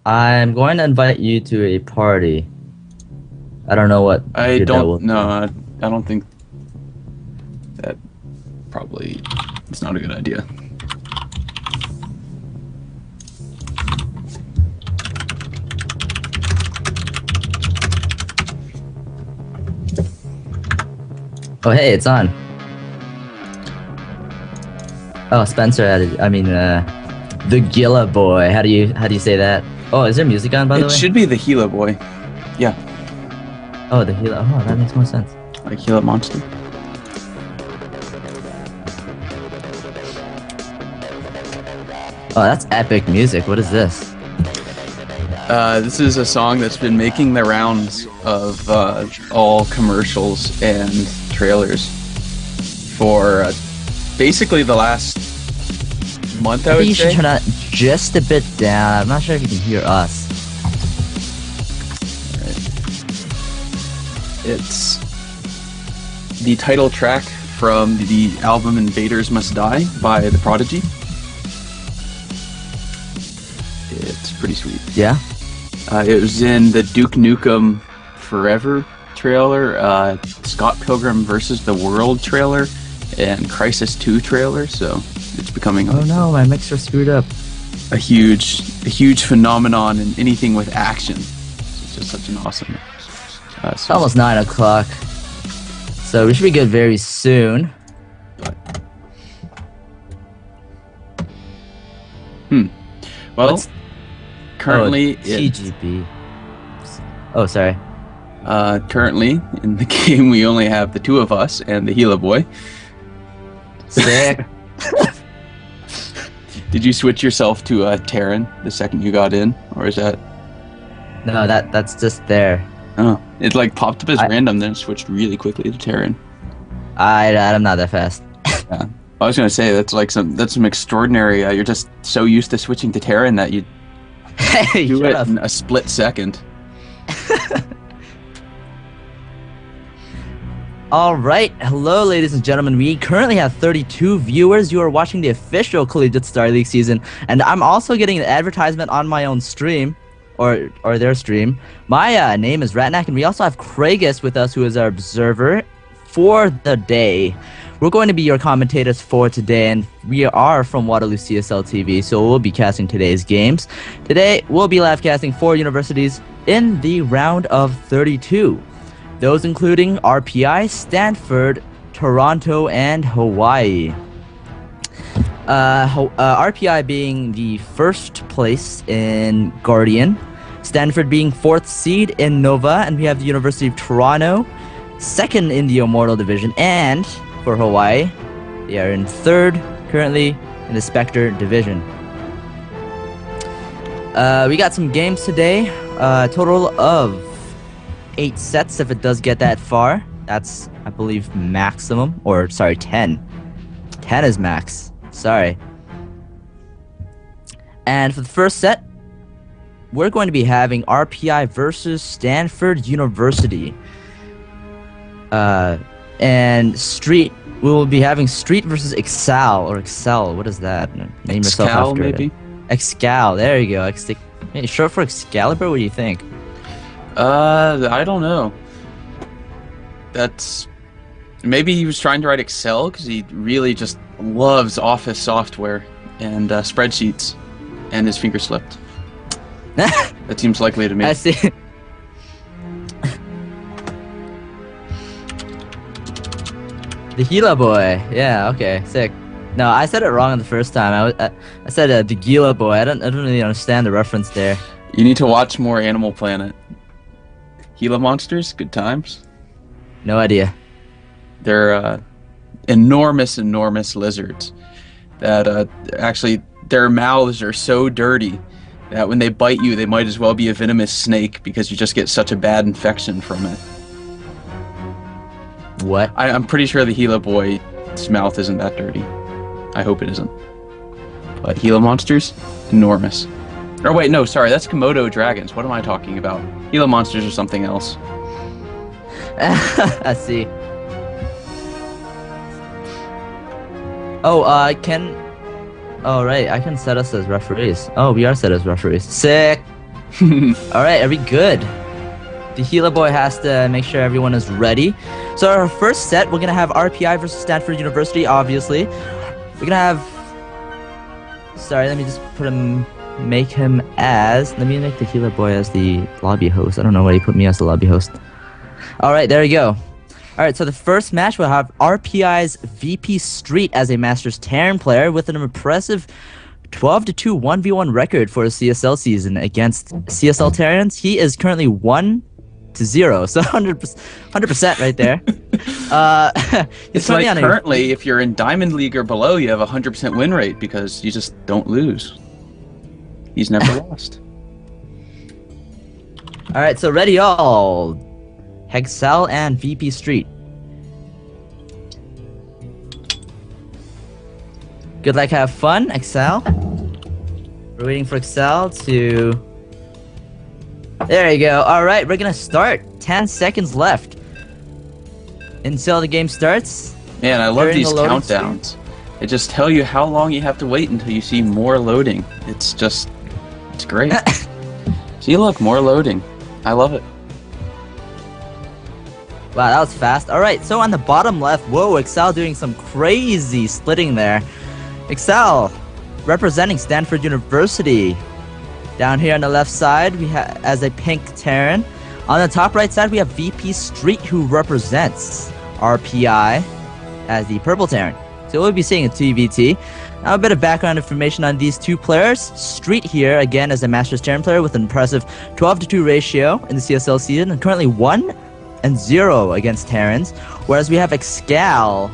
I'm going to invite you to a party. I don't know what. I don't. No, I don't think that probably is not a good idea. Oh, hey, it's on. Oh, Spencer added. I mean, the Gila boy. How do you say that? Oh, is there music on, by the way? It should be the Gila boy. Yeah. Oh, the Gila. Oh, that makes more sense. Like Gila monster. Oh, that's epic music. What is this? This is a song that's been making the rounds of all commercials and trailers for basically the last month, I would say. You should turn that just a bit down. I'm not sure if you can hear us. It's the title track from the album Invaders Must Die by The Prodigy. It's pretty sweet. Yeah? It was in the Duke Nukem Forever trailer, Scott Pilgrim vs. the World trailer, and Crisis 2 trailer, so it's becoming Oh no, my mixer screwed up. a huge phenomenon in anything with action. It's just such an awesome It's almost 9 o'clock. So we should be good very soon. Well, What's- currently TGB. Oh, sorry. currently in the game we only have the two of us and the Gila boy. Sick. Did you switch yourself to Terran the second you got in, or is that? No, that's just there. Oh, it like popped up as random, then it switched really quickly to Terran. I'm not that fast. Yeah, I was gonna say that's some extraordinary. You're just so used to switching to Terran that you Hey, do shut it up. in a split second. All right, hello, ladies and gentlemen. We currently have 32 viewers. You are watching the official Collegiate Star League season, and I'm also getting an advertisement on my own stream, or their stream. My name is Ratnack, and we also have Craigus with us, who is our observer for the day. We're going to be your commentators for today, and we are from Waterloo CSL TV, so we'll be casting today's games. Today, we'll be live casting 4 universities in the round of 32. Those including RPI, Stanford, Toronto, and Hawaii. RPI being the first place in Guardian, Stanford being 4th seed in Nova, and we have the University of Toronto, 2nd in the Immortal Division, and for Hawaii, they are in 3rd currently in the Spectre Division. We got some games today, total of 8 sets if it does get that far. That's, I believe, maximum. Or, sorry, 10. 10 is max. Sorry. And for the first set, we're going to be having RPI versus Stanford University. And Street, we will be having Street versus Excel, or Excel. What is that? Name yourself Excal, after maybe? it. Excal, there you go. Hey, short for Excalibur, what do you think? I don't know. That's maybe he was trying to write Excel because he really just loves Office software and spreadsheets, and his finger slipped. That seems likely to me. I see. The Gila boy. Yeah, okay, sick. No, I said it wrong the first time. I said the Gila boy. I don't really understand the reference there. You need to watch more Animal Planet. Gila monsters, good times. No idea. They're enormous lizards that actually their mouths are so dirty that when they bite you, they might as well be a venomous snake because you just get such a bad infection from it. What? I'm pretty sure the Gila boy's mouth isn't that dirty. I hope it isn't. But Gila monsters, enormous. Or wait, no, sorry, that's Komodo dragons. What am I talking about? Gila monsters are something else. I see. Oh, I can... Oh, right, I can set us as referees. Oh, we are set as referees. Sick! All right, are we good? The healer boy has to make sure everyone is ready. So our first set, we're gonna have RPI versus Stanford University. Obviously, we're gonna have. Sorry, let me just make him as. Let me make the healer boy as the lobby host. I don't know why he put me as the lobby host. All right, there we go. All right, so the first match we'll have RPI's VP Street as a Masters Terran player with an impressive 12-2 1v1 record for a CSL season against CSL Terrans. He is currently 1-0, so 100% right there. It's like currently, if you're in Diamond League or below, you have a 100% win rate because you just don't lose. He's never lost. All right, so ready all. Hexal and VP Street. Good luck, have fun, Excel. We're waiting for Excel to... There you go. Alright, we're gonna start. 10 seconds left until the game starts. Man, I love these countdowns. They just tell you how long you have to wait until you see more loading. It's great. See, look, more loading. I love it. Wow, that was fast. Alright, so on the bottom left, whoa, Excel doing some crazy splitting there. Excel, representing Stanford University. Down here on the left side, we have as a pink Terran. On the top right side, we have VP Street, who represents RPI as the purple Terran. So we'll be seeing a 2v2. Now a bit of background information on these two players. Street here, again, as a Masters Terran player with an impressive 12-2 ratio in the CSL season, and currently 1-0 against Terrans. Whereas we have Excal,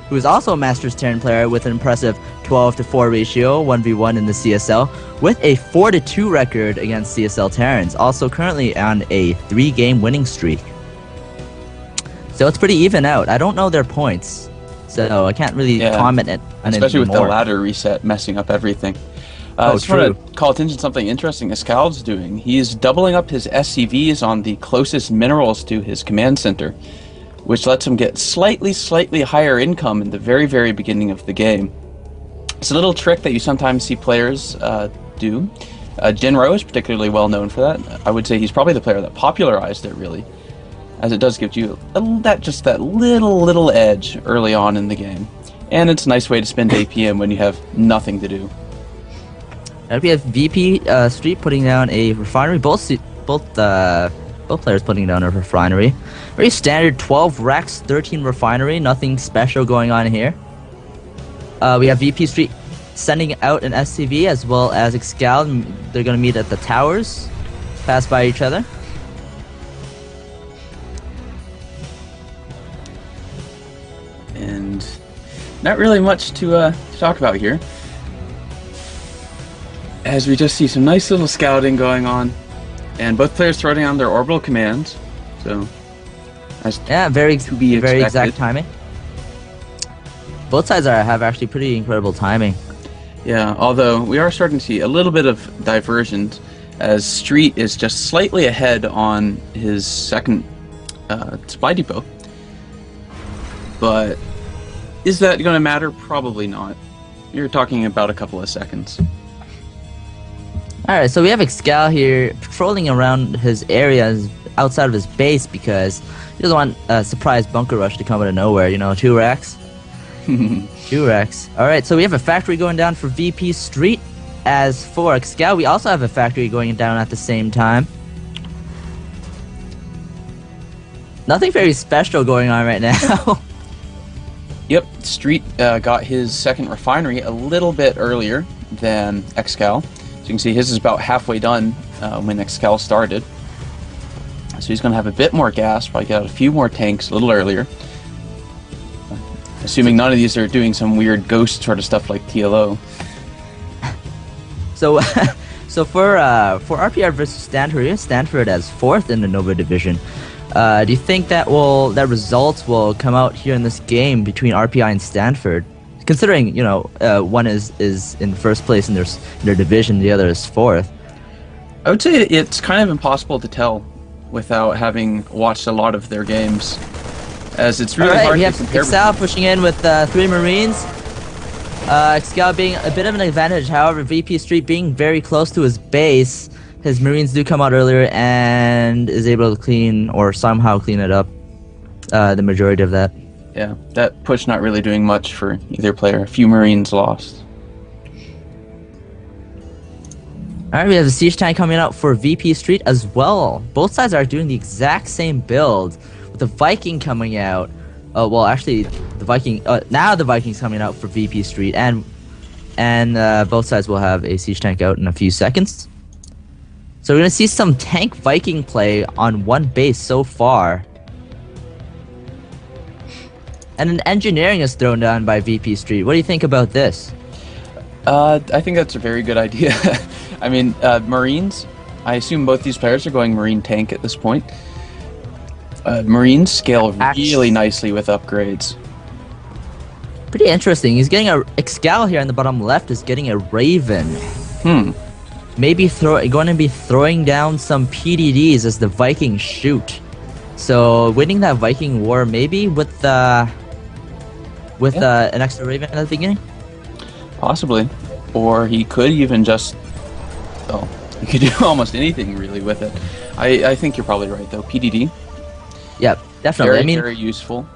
who is also a Masters Terran player with an impressive 12-4 ratio, 1v1 in the CSL, with a 4-2 record against CSL Terrans, also currently on a 3-game winning streak. So it's pretty even out. I don't know their points, so I can't really comment on it. Especially with the ladder reset messing up everything. I just want to call attention to something interesting Escal's doing. He's doubling up his SCVs on the closest minerals to his command center, which lets him get slightly higher income in the very beginning of the game. It's a little trick that you sometimes see players do. Jinro is particularly well known for that. I would say he's probably the player that popularized it, really, as it does give you that little edge early on in the game. And it's a nice way to spend APM when you have nothing to do. We have VP Street putting down a refinery. Both players putting down a refinery. Very standard 12 racks, 13 refinery. Nothing special going on here. We have VP Street sending out an SCV as well as Excal. They're going to meet at the towers, pass by each other. And not really much to talk about here, as we just see some nice little scouting going on, and both players throwing on their orbital commands. So, very exact timing. Both sides have actually pretty incredible timing. Yeah, although we are starting to see a little bit of diversions, as Street is just slightly ahead on his second supply depot. But is that going to matter? Probably not. You're talking about a couple of seconds. Alright, so we have Excal here patrolling around his areas outside of his base because he doesn't want a surprise bunker rush to come out of nowhere, you know, 2 racks. 2 racks. Alright, so we have a factory going down for VP Street. As for Excal, we also have a factory going down at the same time. Nothing very special going on right now. Yep, Street got his second refinery a little bit earlier than Excal. So you can see his is about halfway done when Excal started. So he's going to have a bit more gas, probably get out a few more tanks a little earlier. Assuming none of these are doing some weird ghost sort of stuff like TLO. So for RPI versus Stanford as 4th in the Nova Division. Do you think that results will come out here in this game between RPI and Stanford? Considering, you know, one is in first place in their division, the other is 4th. I would say it's kind of impossible to tell without having watched a lot of their games, as it's really hard to compare. Excal pushing in with 3 Marines. Excal being a bit of an advantage, however, VP Street being very close to his base, his Marines do come out earlier and is able to clean or somehow clean it up. The majority of that. Yeah, that push not really doing much for either player. A few Marines lost. Alright, we have the Siege Tank coming out for VP Street as well. Both sides are doing the exact same build, with the Viking coming out. Well, actually, the Viking. Now the Viking's coming out for VP Street, and both sides will have a Siege Tank out in a few seconds. So we're gonna see some tank Viking play on one base so far. And an engineering is thrown down by VP Street. What do you think about this? I think that's a very good idea. I mean, Marines, I assume both these players are going Marine tank at this point. Marines scale really nicely with upgrades. Pretty interesting. He's getting a Excal here in the bottom left is getting a Raven. Maybe going to be throwing down some PDDs as the Vikings shoot. So winning that Viking war maybe with an extra Raven at the beginning? Possibly. Or he could even just... Oh, he could do almost anything really with it. I think you're probably right though. PDD? Yep, definitely. Very useful.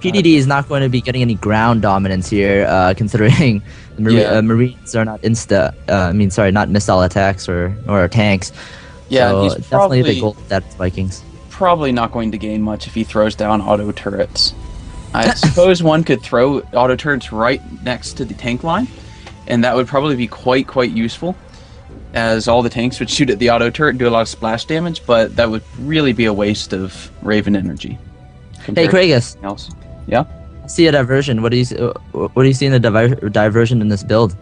PDD is not going to be getting any ground dominance here, considering the Marines are not not missile attacks or tanks. Yeah, so he's definitely the goal of that Vikings. Probably not going to gain much if he throws down auto turrets. I suppose one could throw auto turrets right next to the tank line, and that would probably be quite useful, as all the tanks would shoot at the auto turret and do a lot of splash damage, but that would really be a waste of Raven energy. Hey, Kragus. Else. Yeah? I see a diversion. What do you see in the diversion in this build?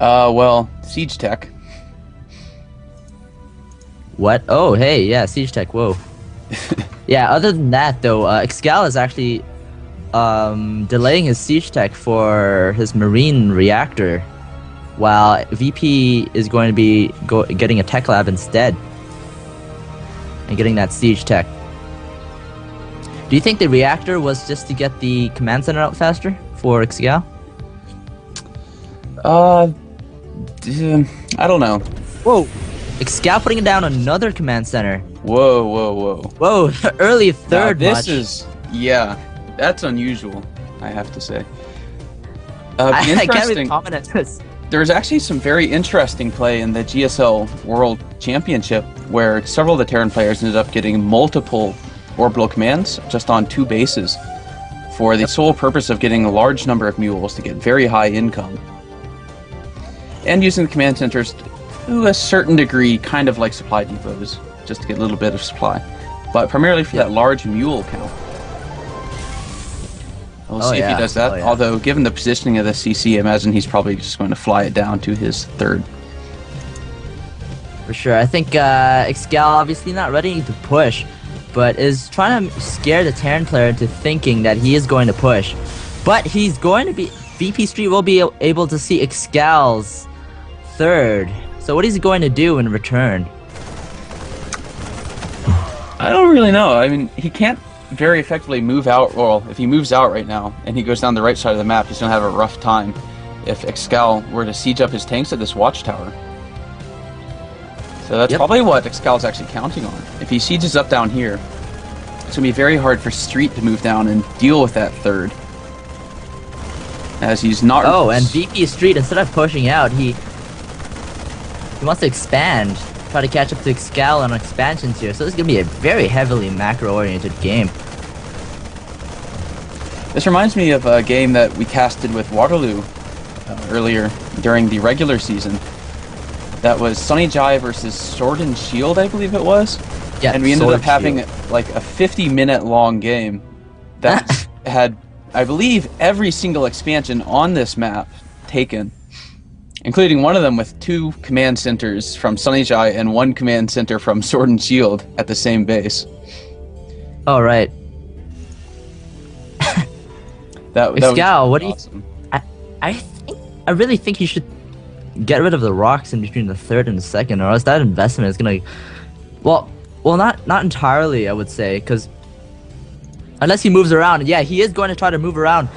Well, Siege Tech. What? Oh, hey, yeah, Siege Tech, whoa. Yeah, other than that, though, Excal is actually delaying his Siege Tech for his Marine reactor, while VP is going to be getting a Tech Lab instead, and getting that Siege Tech. Do you think the reactor was just to get the command center out faster for Excal? I don't know. Whoa! Excal putting down another command center. Whoa. Early third now, much. Yeah, that's unusual, I have to say. I can't really comment on this. There's actually some very interesting play in the GSL World Championship where several of the Terran players ended up getting multiple orbital commands just on 2 bases for the sole purpose of getting a large number of mules to get very high income. And using the command centers to a certain degree, kind of like supply depots, just to get a little bit of supply. But primarily for that large mule count. We'll see if he does that. Although, given the positioning of the CC, I imagine he's probably just going to fly it down to his third. For sure. I think Excal obviously not ready to push, but is trying to scare the Terran player into thinking that he is going to push. But he's going to be... VP Street will be able to see Excal's third. So what is he going to do in return? I don't really know. I mean, he can't very effectively move out. Well, if he moves out right now and he goes down the right side of the map, he's going to have a rough time if Excal were to siege up his tanks at this watchtower. So that's probably what Excal's actually counting on. If he sieges up down here, it's going to be very hard for Street to move down and deal with that third. As he's not... Oh, and VP Street, instead of pushing out, he wants to expand. Try to catch up to Excal on expansions here. So this is going to be a very heavily macro-oriented game. This reminds me of a game that we casted with Waterloo earlier during the regular season. That was Sunny Jai versus Sword and Shield, I believe it was. Yeah, and we ended up having like a 50-minute long game that had, I believe, every single expansion on this map taken, including one of them with 2 command centers from Sunny Jai and 1 command center from Sword and Shield at the same base. Oh, right. that Excal, was what awesome. do you... I really think you should get rid of the rocks in between the third and the second, or else that investment is gonna... Well, not entirely, I would say, because unless he moves around. Yeah, he is going to try to move around